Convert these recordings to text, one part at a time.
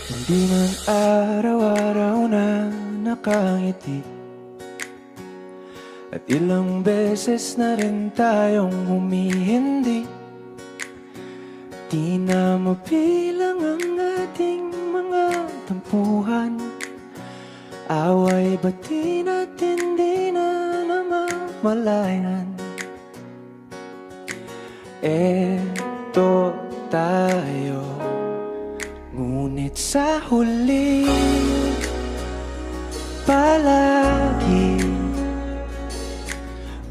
Hindi man araw-araw na nakangiti, at ilang beses na rin tayong humihindi. Di na mabilang ang ating mga tampuhan, away bati natin di na namamalayan. Eto tayo, ngunit sa huli palagi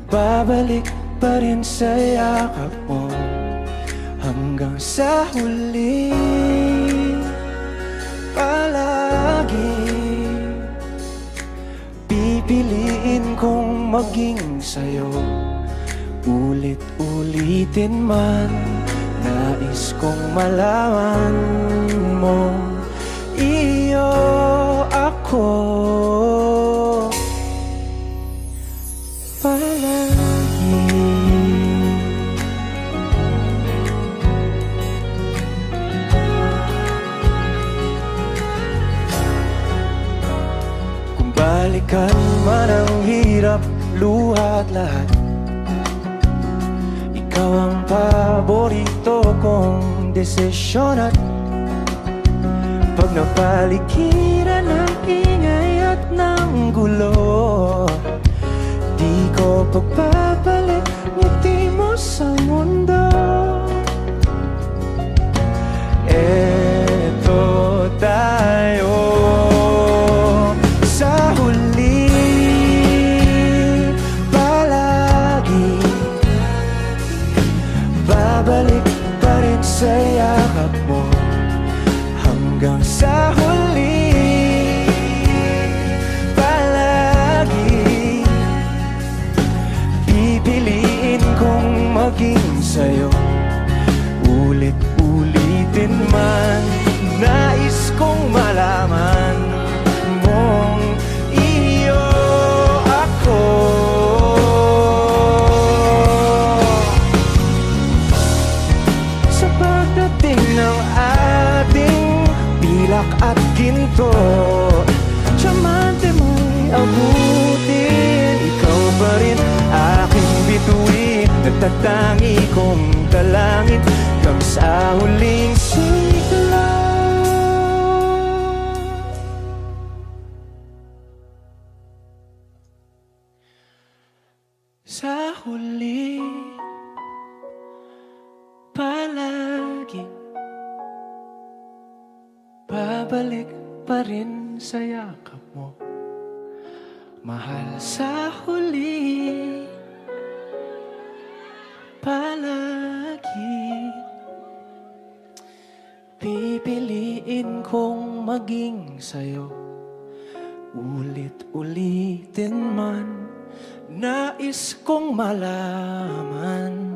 babalik pa rin sa yakap mo. Hanggang sa huli palagi pipiliin kong maging sa'yo. Ulit-ulitin man, nais kong malaman mo, iyo ako palagi. Kung balikan man ang hirap, luha at lahat, ikaw ang paborito kong desisyon. At pag napaligiran ng ingay at ng gulo, di ko pagbabalik ngiti mo sa mundo. Eto tayo sa huli palagi, babalik pa rin sa yakap mo. Hanggang sa huli palagi pipiliin kong maging sa'yo. Ulit-ulitin man, nais kong malaman mong iyo ako. Sa pagdating ng ating pilak at ginto, tiyamante mo'y abutin, ikaw pa rin aking bituin. Nagtatangi kong dalangin hanggang sa huling sigla. Sa huli palagi babalik pa rin sa yakap mo, mahal. Sa huli palagi pipiliin kong maging sa'yo. Ulit-ulitin man, nais kong malaman